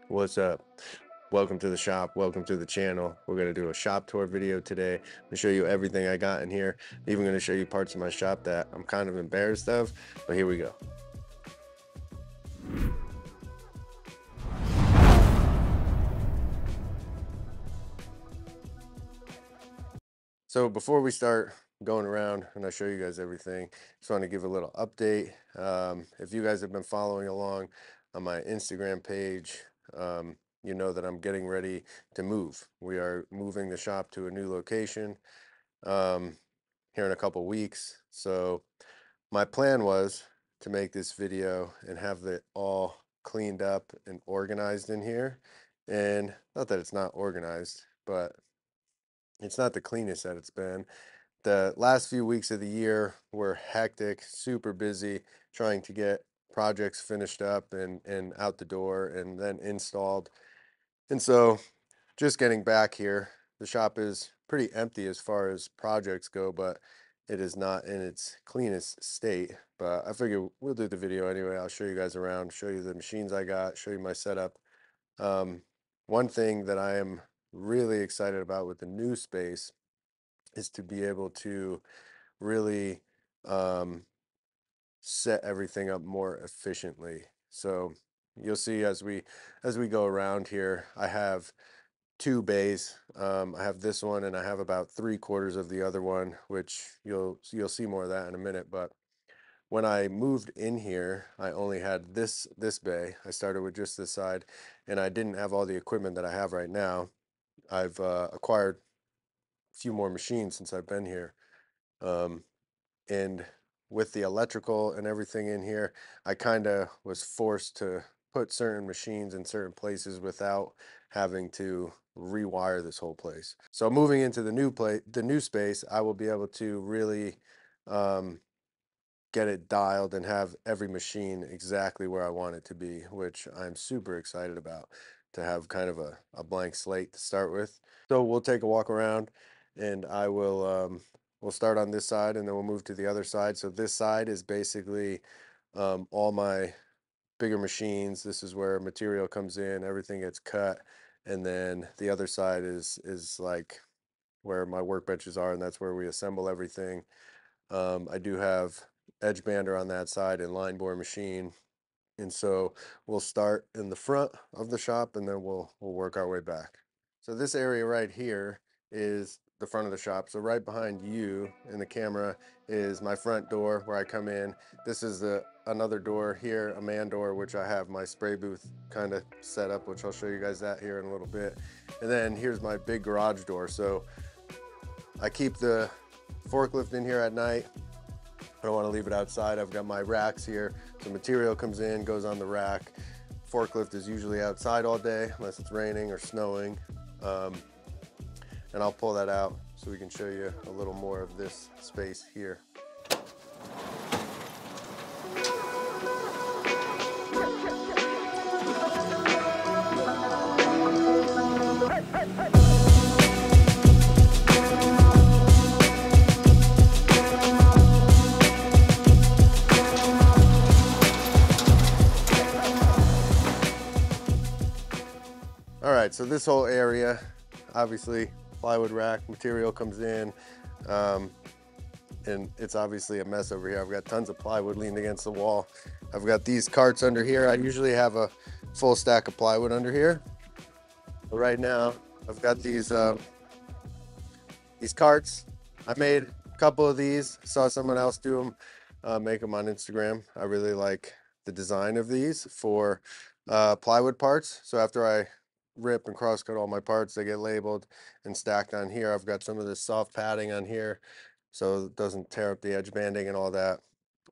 What's up? Welcome to the shop. Welcome to the channel. We're going to do a shop tour video today. I'm going to show you everything I got in here. I'm even going to show you parts of my shop that I'm kind of embarrassed of, but here we go. So before we start going around and I show you guys everything, just want to give a little update. If you guys have been following along on my Instagram page, you know that I'm getting ready to move. We are moving the shop to a new location um, here in a couple weeks. So my plan was to make this video and have it all cleaned up and organized in here. And not that it's not organized, but it's not the cleanest that it's been. The last few weeks of the year were hectic, super busy, trying to get projects finished up and out the door and then installed. And so just getting back here, the shop is pretty empty as far as projects go, but it is not in its cleanest state. But I figure we'll do the video anyway. I'll show you guys around, show you the machines I got, show you my setup. Um, One thing that I am really excited about with the new space is to be able to really um, set everything up more efficiently. So you'll see as we go around here, I have two bays. I have this one and I have about 3/4 of the other one, which you'll see more of that in a minute. But when I moved in here, I only had this bay. I started with just this side, and I didn't have all the equipment that I have right now. I've acquired a few more machines since I've been here. Um, and with the electrical and everything in here, I kind of was forced to put certain machines in certain places without having to rewire this whole place. So moving into the new space, I will be able to really um, get it dialed and have every machine exactly where I want it to be, which I'm super excited about, to have kind of a blank slate to start with. So we'll take a walk around and we'll start on this side and then we'll move to the other side. So this side is basically all my bigger machines. This is where material comes in, everything gets cut, and then the other side is like where my workbenches are, and that's where we assemble everything. I do have edge bander on that side and line bore machine. And so we'll start in the front of the shop and then we'll work our way back. So this area right here is the front of the shop. So right behind you in the camera is my front door where I come in. This is the another door here, a man door, which I have my spray booth kind of set up, which I'll show you guys that here in a little bit. And then here's my big garage door. So I keep the forklift in here at night. I don't want to leave it outside. I've got my racks here. So material comes in, goes on the rack. Forklift is usually outside all day unless it's raining or snowing. And I'll pull that out so we can show you a little more of this space here. All right, so this whole area, obviously plywood rack, material comes in, and it's obviously a mess over here. I've got tons of plywood leaned against the wall. I've got these carts under here. I usually have a full stack of plywood under here. But right now, I've got these carts. I made a couple of these, saw someone else do them, make them on Instagram. I really like the design of these for plywood parts. So after I rip and cross cut all my parts, they get labeled and stacked on here. I've got some of this soft padding on here so it doesn't tear up the edge banding and all that.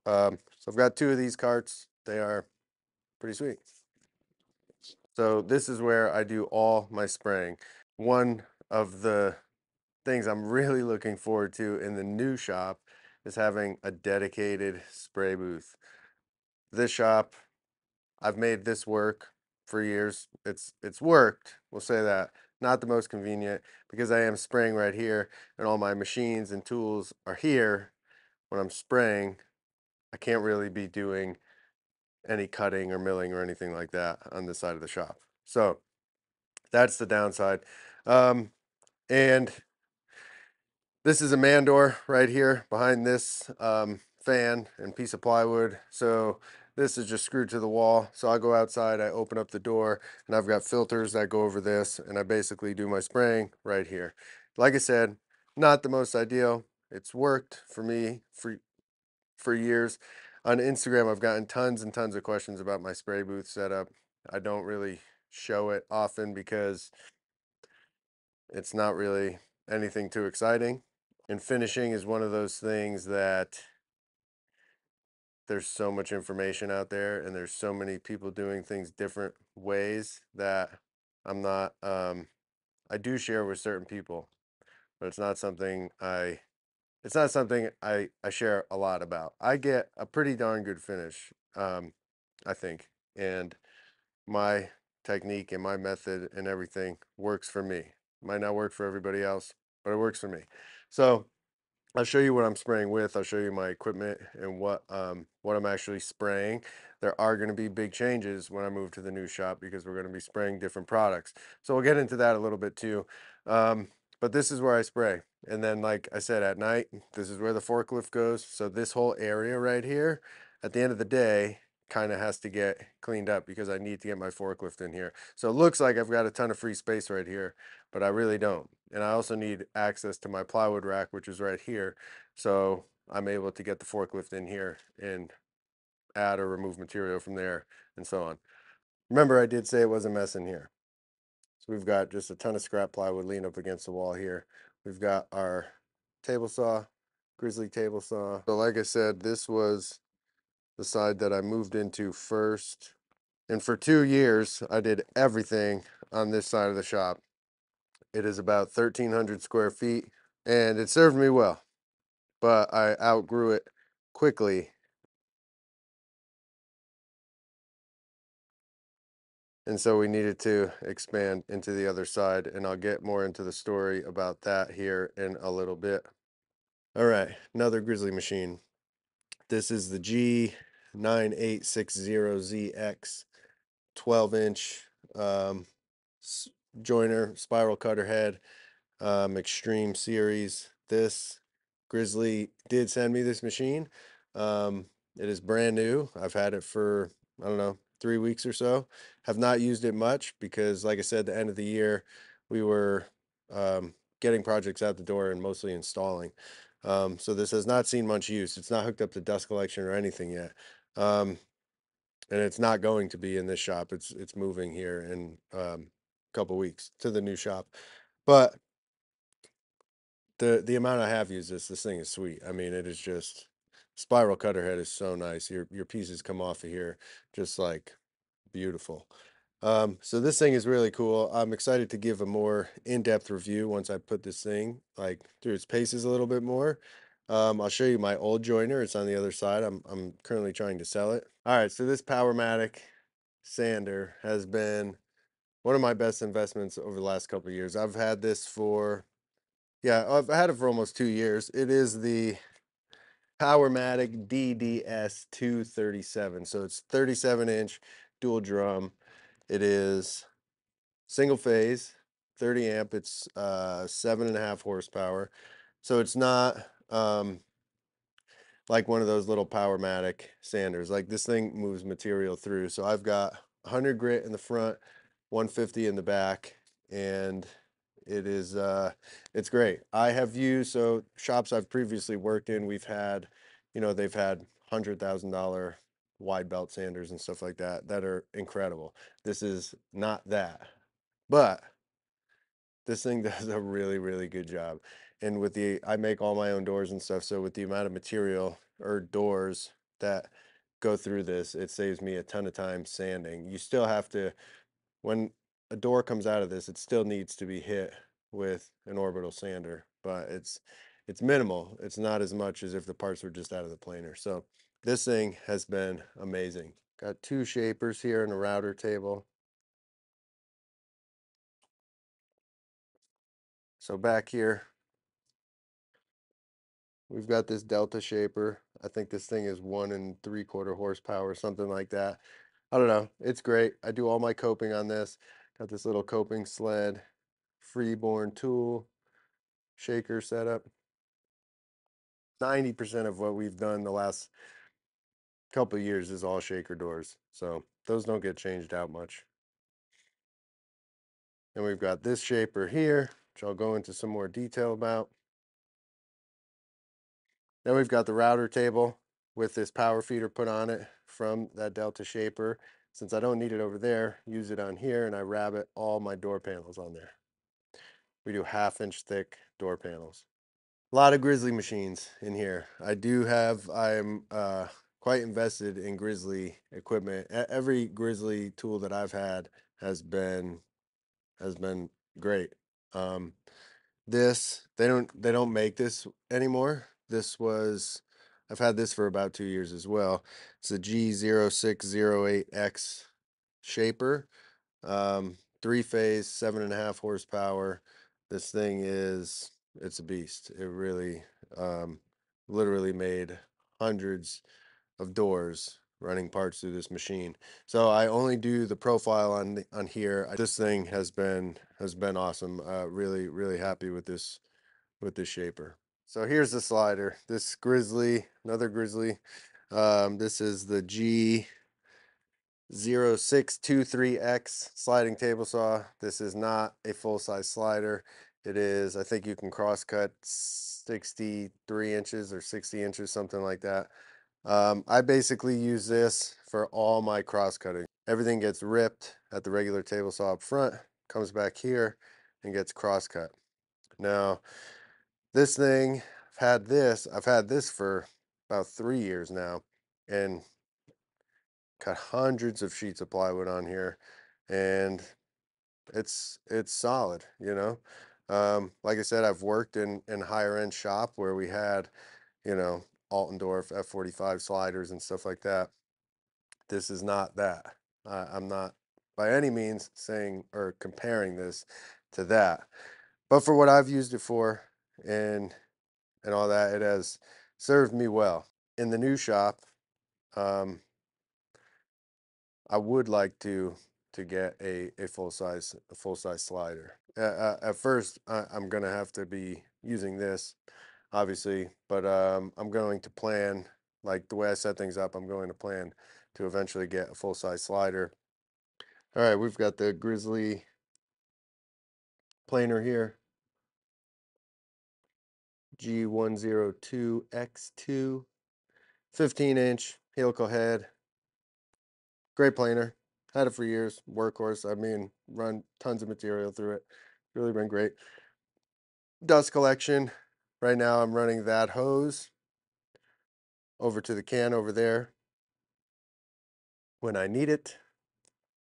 So I've got two of these carts. They are pretty sweet. So this is where I do all my spraying. One of the things I'm really looking forward to in the new shop is having a dedicated spray booth. This shop, I've made this work for years. It's worked, we'll say that. Not the most convenient because I am spraying right here and all my machines and tools are here. When I'm spraying, I can't really be doing any cutting or milling or anything like that on this side of the shop. So that's the downside. Um, and this is a man door right here behind this fan and piece of plywood. So this is just screwed to the wall. So I go outside, I open up the door, and I've got filters that go over this, and I basically do my spraying right here. Like I said, not the most ideal. It's worked for me for years. On Instagram, I've gotten tons and tons of questions about my spray booth setup. I don't really show it often because it's not really anything too exciting. And finishing is one of those things that there's so much information out there and there's so many people doing things different ways that I'm not I do share with certain people, but it's not something I share a lot about. I get a pretty darn good finish, I think. And my technique and my method and everything works for me. Might not work for everybody else, but it works for me. So I'll show you what I'm spraying with. I'll show you my equipment and what I'm actually spraying. There are going to be big changes when I move to the new shop because we're going to be spraying different products. So we'll get into that a little bit too. Um, but this is where I spray. And then, like I said, at night, this is where the forklift goes. So this whole area right here, at the end of the day, kind of has to get cleaned up because I need to get my forklift in here. So it looks like I've got a ton of free space right here, but I really don't. And I also need access to my plywood rack, which is right here. So I'm able to get the forklift in here and add or remove material from there and so on. Remember, I did say it was a mess in here. So we've got just a ton of scrap plywood leaning up against the wall here. We've got our table saw, Grizzly table saw. So like I said, this was the side that I moved into first. And for 2 years, I did everything on this side of the shop. It is about 1,300 square feet, and it served me well, but I outgrew it quickly. And so we needed to expand into the other side, and I'll get more into the story about that here in a little bit. All right, another Grizzly machine. This is the G9860ZX 12-inch joiner spiral cutter head. Extreme series. This Grizzly did send me this machine. It is brand new. I've had it for, I don't know, 3 weeks or so. Have not used it much because, like I said, the end of the year, we were getting projects out the door and mostly installing. So this has not seen much use. It's not hooked up to dust collection or anything yet. And it's not going to be in this shop. It's moving here in a couple weeks to the new shop. But the amount I have used this thing is sweet. I mean, it is just spiral cutter head is so nice. Your pieces come off of here just like beautiful. So this thing is really cool. I'm excited to give a more in-depth review once I put this thing like through its paces a little bit more. I'll show you my old joiner. It's on the other side. I'm currently trying to sell it. All right, so this Powermatic sander has been one of my best investments over the last couple of years. I've had this for yeah, I've had it for almost 2 years. It is the Powermatic DDS 237. So it's 37-inch dual drum. It is single phase, 30 amp. It's 7.5 horsepower. So it's not like one of those little Powermatic sanders. Like this thing moves material through. So I've got 100 grit in the front, 150 in the back, and it is it's great. I have used so shops I've previously worked in, we've had, they've had $100,000 wide belt sanders and stuff like that that are incredible. This is not that, but this thing does a really, really good job. And with I make all my own doors and stuff. So with the amount of material or doors that go through this, it saves me a ton of time sanding. You still have to, when a door comes out of this, it still needs to be hit with an orbital sander, but it's minimal. It's not as much as if the parts were just out of the planer. So this thing has been amazing. Got two shapers here and a router table. So back here, we've got this Delta shaper. I think this thing is 1 3/4 horsepower, something like that. I don't know. It's great. I do all my coping on this. Got this little coping sled, freeborn tool, shaker setup. 90% of what we've done the last couple of years is all shaker doors. So those don't get changed out much. And we've got this shaper here, which I'll go into some more detail about. Then we've got the router table with this power feeder put on it from that Delta shaper. Since I don't need it over there, use it on here, and I rabbet all my door panels on there. We do 1/2 inch thick door panels. A lot of Grizzly machines in here. I'm quite invested in Grizzly equipment. Every Grizzly tool that I've had has been great. This they don't make this anymore. I've had this for about 2 years as well. It's a G0608X shaper. 3-phase, 7.5 horsepower. This thing it's a beast. It really literally made hundreds of doors running parts through this machine. So I only do the profile on here. This thing has been awesome. Really happy with this shaper. So here's the slider. This Grizzly, another Grizzly. This is the G0623X sliding table saw. This is not a full-size slider. It is, I think you can cross cut 63 inches or 60 inches, something like that. I basically use this for all my cross cutting. Everything gets ripped at the regular table saw up front, comes back here and gets cross cut. Now, this thing, I've had this for about 3 years now, and got hundreds of sheets of plywood on here, and it's solid, you know. Like I said, I've worked in higher end shop where we had, you know, Altendorf F45 sliders and stuff like that. This is not that. I'm not by any means saying or comparing this to that, but for what I've used it for and all that, it has served me well. In the new shop, um, I would like to get a full size slider. At first, I'm gonna have to be using this, obviously, but I'm going to plan, like the way I set things up. I'm going to plan to eventually get a full size slider. All right, we've got the Grizzly planer here, G102X2, 15-inch helical head. Great planer. Had it for years. Workhorse. I mean, run tons of material through it. Really been great. Dust collection. Right now I'm running that hose over to the can over there when I need it.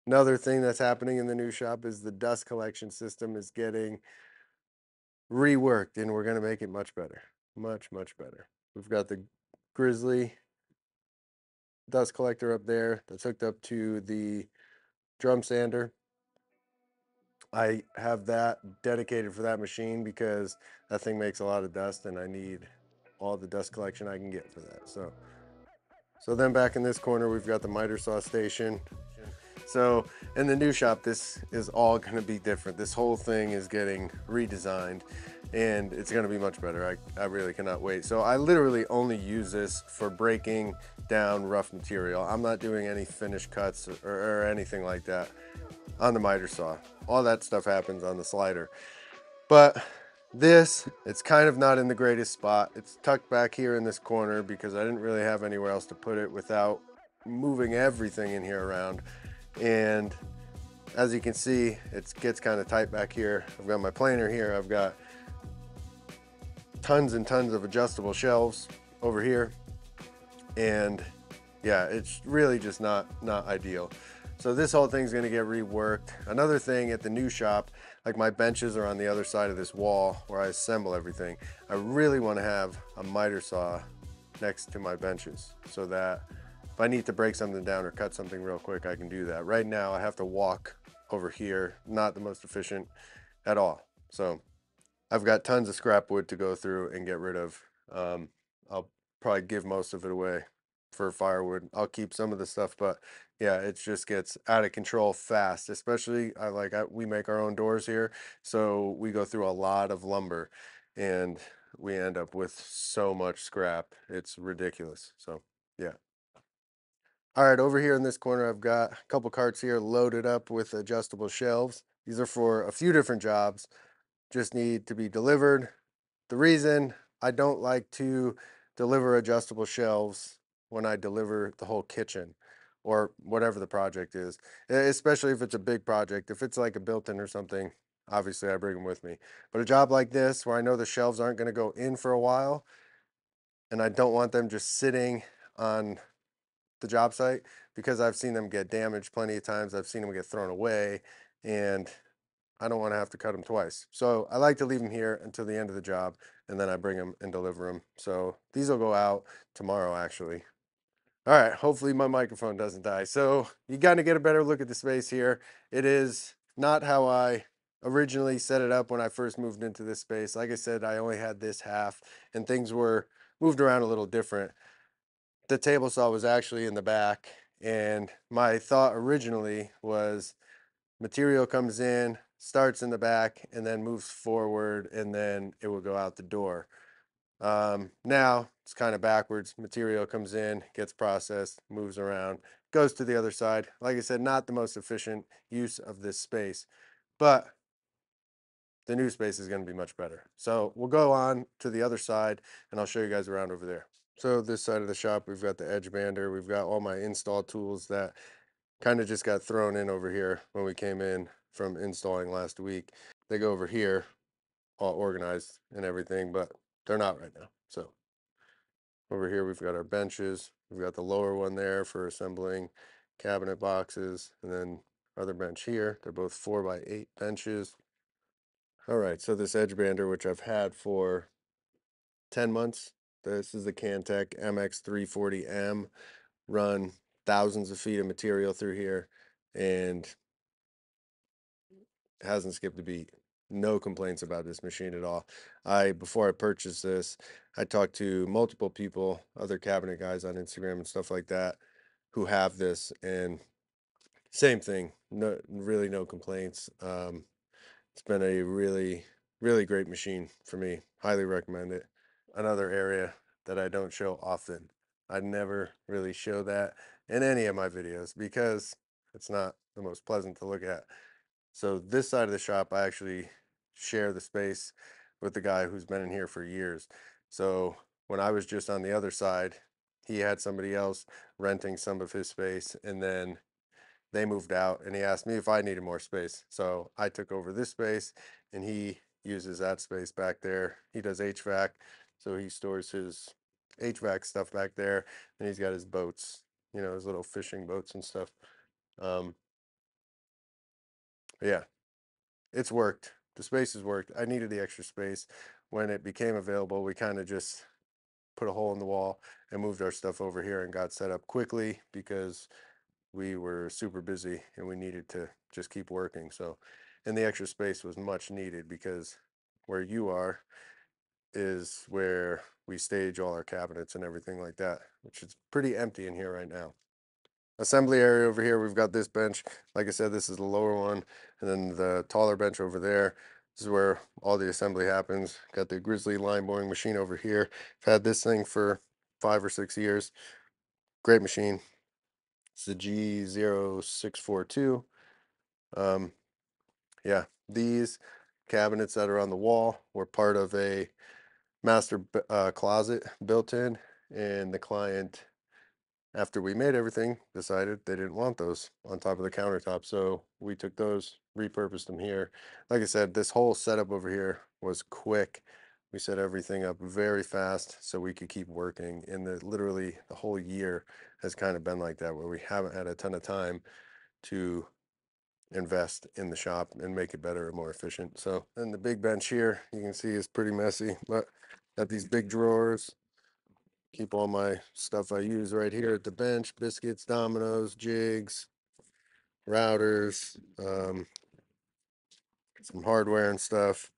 Another thing that's happening in the new shop is the dust collection system is getting reworked, and we're going to make it much better. Much better. We've got the Grizzly dust collector up there that's hooked up to the drum sander. I have that dedicated for that machine because that thing makes a lot of dust, and I need all the dust collection I can get for that. So then back in this corner, we've got the miter saw station. So in the new shop, this is all going to be different. This whole thing is getting redesigned, and it's going to be much better. I really cannot wait. So I literally only use this for breaking down rough material. I'm not doing any finish cuts or anything like that on the miter saw. All that stuff happens on the slider. But it's kind of not in the greatest spot. It's tucked back here in this corner because I didn't really have anywhere else to put it without moving everything in here around. And as you can see, it gets kind of tight back here. I've got my planer here. I've got tons and tons of adjustable shelves over here. And yeah, it's really just not ideal. So this whole thing's gonna get reworked. Another thing at the new shop, like my benches are on the other side of this wall where I assemble everything. I really wanna have a miter saw next to my benches so that if I need to break something down or cut something real quick, I can do that. Right now, I have to walk over here, not the most efficient at all. So I've got tons of scrap wood to go through and get rid of. I'll probably give most of it away for firewood. I'll keep some of the stuff, but yeah, it just gets out of control fast. Especially we make our own doors here, so we go through a lot of lumber, and we end up with so much scrap. It's ridiculous. So yeah. All right, over here in this corner, I've got a couple carts here loaded up with adjustable shelves. These are for a few different jobs, just need to be delivered. The reason I don't like to deliver adjustable shelves when I deliver the whole kitchen or whatever the project is, especially if it's a big project. If it's like a built-in or something, obviously I bring them with me. But a job like this, where I know the shelves aren't going to go in for a while, and I don't want them just sitting on the job site, because I've seen them get damaged plenty of times. I've seen them get thrown away, and I don't want to have to cut them twice. So I like to leave them here until the end of the job, and then I bring them and deliver them. So these will go out tomorrow, actually. All right, hopefully my microphone doesn't die. So you got to get a better look at the space here. It is not how I originally set it up when I first moved into this space. Like I said, I only had this half, and things were moved around a little different. The table saw was actually in the back, and my thought originally was material comes in, starts in the back, and then moves forward, and then it will go out the door. Now it's kind of backwards. Material comes in, gets processed, moves around, goes to the other side. Like I said, not the most efficient use of this space, but the new space is going to be much better. So we'll go on to the other side, and I'll show you guys around over there. So this side of the shop, we've got the edge bander. We've got all my install tools that kind of just got thrown in over here when we came in from installing last week. They go over here all organized and everything, but they're not right now. So over here we've got our benches. We've got the lower one there for assembling cabinet boxes, and then other bench here. They're both 4x8 benches. All right, so this edge bander, which I've had for 10 months. This is the Cantech MX340M, run thousands of feet of material through here, and hasn't skipped a beat. No complaints about this machine at all. Before I purchased this, I talked to multiple people, other cabinet guys on Instagram and stuff like that, who have this, and same thing. No, really no complaints. It's been a really, really great machine for me. Highly recommend it. Another area that I don't show often. I never really show that in any of my videos because it's not the most pleasant to look at. So this side of the shop, I actually share the space with the guy who's been in here for years. So when I was just on the other side, he had somebody else renting some of his space, and then they moved out, and he asked me if I needed more space. So I took over this space, and he uses that space back there. He does HVAC, so he stores his HVAC stuff back there, and he's got his boats, his little fishing boats and stuff. Um, yeah, it's worked. The space has worked. I needed the extra space. When it became available, we kind of just put a hole in the wall and moved our stuff over here and got set up quickly because we were super busy and we needed to just keep working. So, and the extra space was much needed because where you are is where we stage all our cabinets and everything like that, which is pretty empty in here right now. Assembly area over here, we've got this bench. Like I said, this is the lower one, and then the taller bench over there. This is where all the assembly happens. Got the Grizzly line boring machine over here. I've had this thing for 5 or 6 years. Great machine. It's the G0642. Um, yeah, these cabinets that are on the wall were part of a master closet built in, and the client, after we made everything, decided they didn't want those on top of the countertop. So we took those, repurposed them here. Like I said, this whole setup over here was quick. We set everything up very fast so we could keep working. And literally the whole year has kind of been like that, where we haven't had a ton of time to invest in the shop and make it better and more efficient. So, and the big bench here, you can see is pretty messy, but got these big drawers. Keep all my stuff I use right here at the bench: biscuits, dominoes, jigs, routers, some hardware and stuff.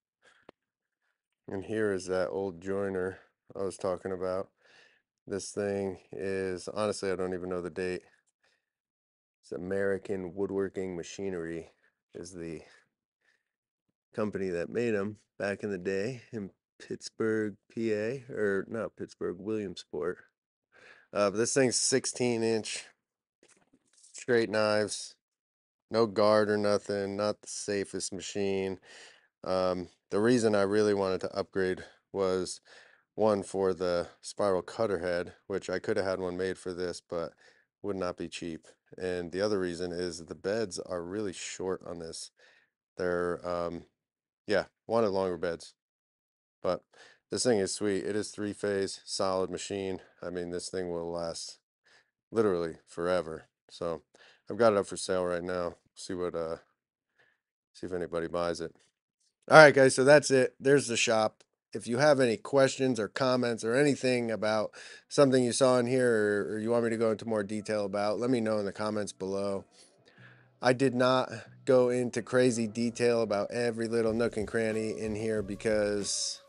And here is that old joiner I was talking about. This thing is, honestly, I don't even know the date. It's American Woodworking Machinery is the company that made them back in the day in Pittsburgh, PA, or not Pittsburgh, Williamsport. But this thing's 16-inch straight knives, no guard or nothing, not the safest machine. The reason I really wanted to upgrade was one for the spiral cutter head, which I could have had one made for this, but would not be cheap. And the other reason is that the beds are really short on this. They're yeah, wanted longer beds. But this thing is sweet. It is three-phase, solid machine. I mean, this thing will last literally forever. So I've got it up for sale right now. See if anybody buys it. All right, guys, so that's it. There's the shop. If you have any questions or comments or anything about something you saw in here, or you want me to go into more detail about, let me know in the comments below. I did not go into crazy detail about every little nook and cranny in here because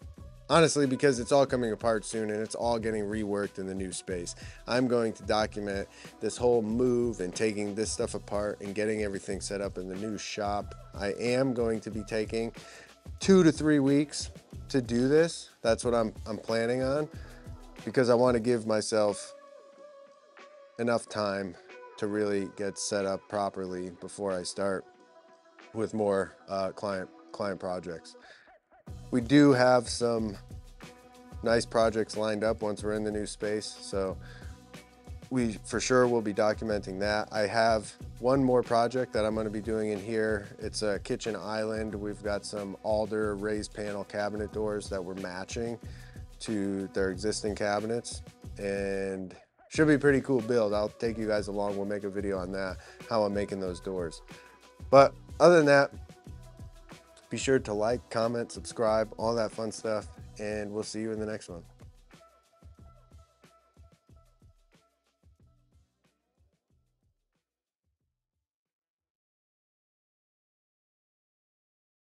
honestly, because it's all coming apart soon and it's all getting reworked in the new space. I'm going to document this whole move and taking this stuff apart and getting everything set up in the new shop. I am going to be taking 2 to 3 weeks to do this. That's what I'm planning on, because I want to give myself enough time to really get set up properly before I start with more client projects. We do have some nice projects lined up once we're in the new space, so we for sure will be documenting that. I have one more project that I'm going to be doing in here. It's a kitchen island. We've got some alder raised panel cabinet doors that we're matching to their existing cabinets, and should be a pretty cool build. I'll take you guys along. We'll make a video on that, how I'm making those doors. But other than that, be sure to like, comment, subscribe, all that fun stuff, and we'll see you in the next one.